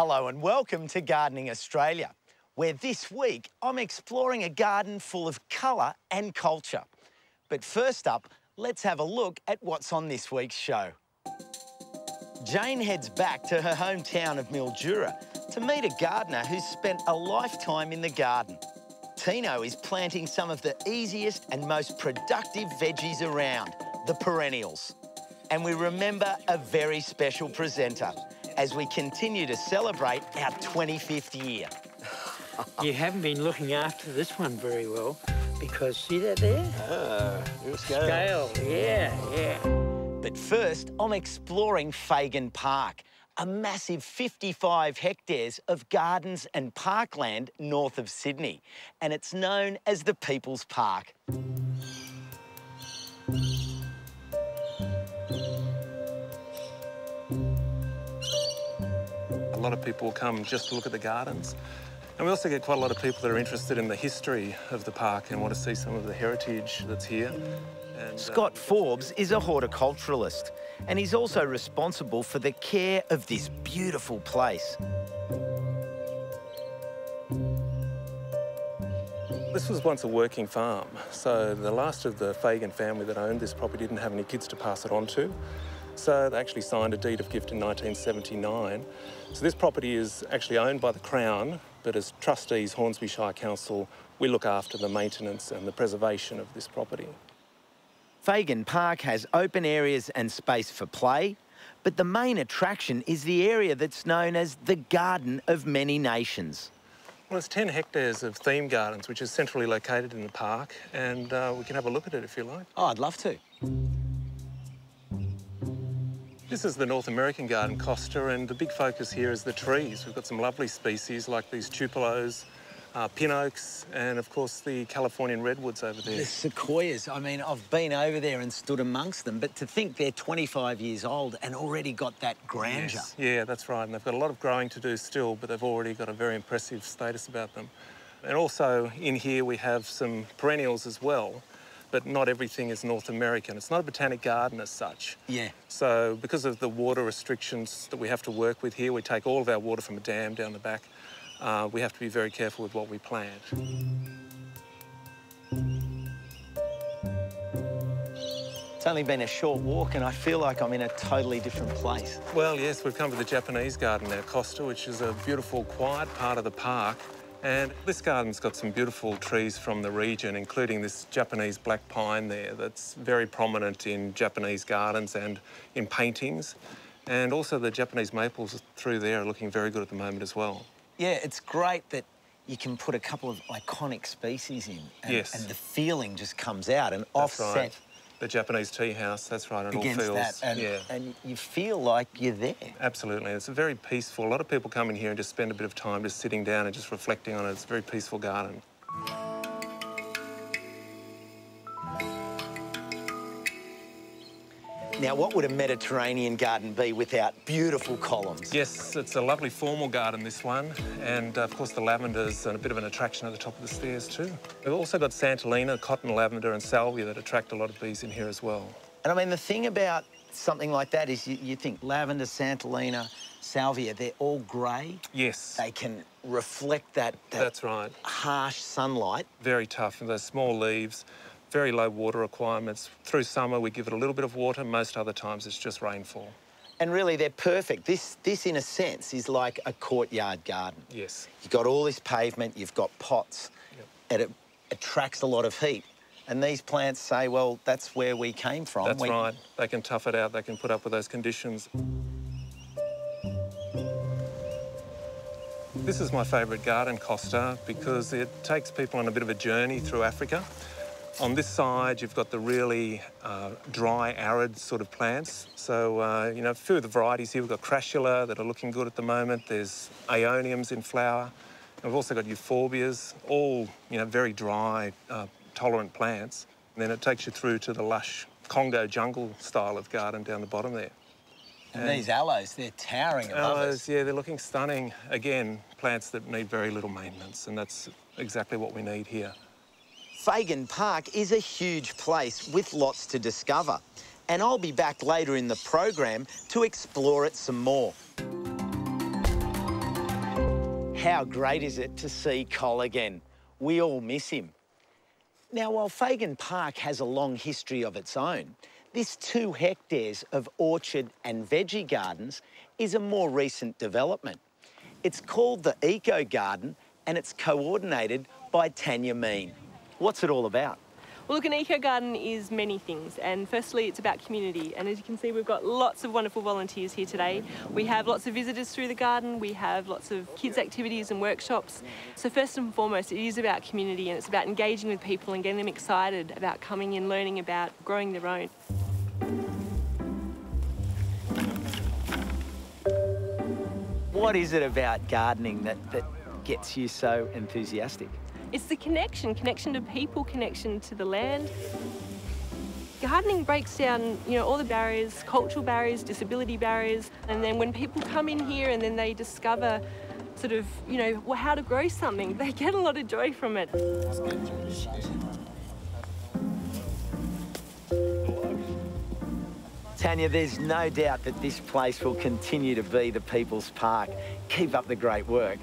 Hello and welcome to Gardening Australia, where this week I'm exploring a garden full of colour and culture. But first up, let's have a look at what's on this week's show. Jane heads back to her hometown of Mildura to meet a gardener who's spent a lifetime in the garden. Tino is planting some of the easiest and most productive veggies around, the perennials. And we remember a very special presenter as we continue to celebrate our 25th year. You haven't been looking after this one very well because, see that there? Scale, yeah. But first, I'm exploring Fagan Park, a massive 55 hectares of gardens and parkland north of Sydney, and it's known as the People's Park. A lot of people come just to look at the gardens. And we also get quite a lot of people that are interested in the history of the park and want to see some of the heritage that's here. And, Scott Forbes is a horticulturalist, and he's also responsible for the care of this beautiful place. This was once a working farm, so the last of the Fagan family that owned this property didn't have any kids to pass it on to. So they actually signed a deed of gift in 1979. So this property is actually owned by the Crown, but as trustees, Hornsby Shire Council, we look after the maintenance and the preservation of this property. Fagan Park has open areas and space for play, but the main attraction is the area that's known as the Garden of Many Nations. Well, it's 10 hectares of theme gardens, which is centrally located in the park, and we can have a look at it if you like. Oh, I'd love to. This is the North American garden, Costa, and the big focus here is the trees. We've got some lovely species like these tupelos, pin oaks, and of course the Californian redwoods over there. The sequoias, I mean, I've been over there and stood amongst them, but to think they're 25 years old and already got that grandeur. Yes. Yeah, that's right, and they've got a lot of growing to do still, but they've already got a very impressive status about them. And also in here we have some perennials as well, but not everything is North American. It's not a botanic garden as such. Yeah. So because of the water restrictions that we have to work with here, we take all of our water from a dam down the back. We have to be very careful with what we plant. It's only been a short walk and I feel like I'm in a totally different place. Well, yes, we've come to the Japanese garden now, Costa, which is a beautiful, quiet part of the park. And this garden's got some beautiful trees from the region, including this Japanese black pine there that's very prominent in Japanese gardens and in paintings. And also the Japanese maples through there are looking very good at the moment as well. Yeah, it's great that you can put a couple of iconic species in and, yes. and the feeling just comes out and That's offset. Right. The Japanese tea house, that's right, and all Against feels, that, yeah. and you feel like you're there. Absolutely, it's a very peaceful. A lot of people come in here and just spend a bit of time just sitting down and just reflecting on it. It's a very peaceful garden. Now, what would a Mediterranean garden be without beautiful columns? Yes, it's a lovely formal garden, this one, and of course the lavender's a bit of an attraction at the top of the stairs too. We've also got Santolina, cotton lavender and salvia that attract a lot of bees in here as well. And I mean, the thing about something like that is you think lavender, Santolina, salvia, they're all grey. Yes. They can reflect that That's right. harsh sunlight. Very tough, and those small leaves, very low water requirements. Through summer, we give it a little bit of water. Most other times, it's just rainfall. And really, they're perfect. This, in a sense, is like a courtyard garden. Yes. You've got all this pavement, you've got pots, and it attracts a lot of heat. And these plants say, well, that's where we came from. That's right. They can tough it out. They can put up with those conditions. This is my favourite garden, Costa, because it takes people on a bit of a journey through Africa. On this side, you've got the really dry, arid sort of plants. So, you know, a few of the varieties here. We've got crassula that are looking good at the moment. There's aeoniums in flower. And we've also got euphorbias, all, you know, very dry, tolerant plants. And then it takes you through to the lush Congo jungle style of garden down the bottom there. And these aloes, they're towering above us. Yeah, they're looking stunning. Again, plants that need very little maintenance, and that's exactly what we need here. Fagan Park is a huge place with lots to discover, and I'll be back later in the program to explore it some more. How great is it to see Col again? We all miss him. Now, while Fagan Park has a long history of its own, this 2 hectares of orchard and veggie gardens is a more recent development. It's called the Eco Garden and it's coordinated by Tanya Mean. What's it all about? Well, look, an eco garden is many things, and firstly it's about community, and as you can see we've got lots of wonderful volunteers here today. We have lots of visitors through the garden, we have lots of kids activities and workshops. So first and foremost it is about community, and it's about engaging with people and getting them excited about coming and learning about growing their own. What is it about gardening that gets you so enthusiastic? It's the connection to people, connection to the land. Gardening breaks down, all the barriers, cultural barriers, disability barriers, and then when people come in here and then they discover sort of, how to grow something, they get a lot of joy from it. Tanya, there's no doubt that this place will continue to be the People's Park. Keep up the great work.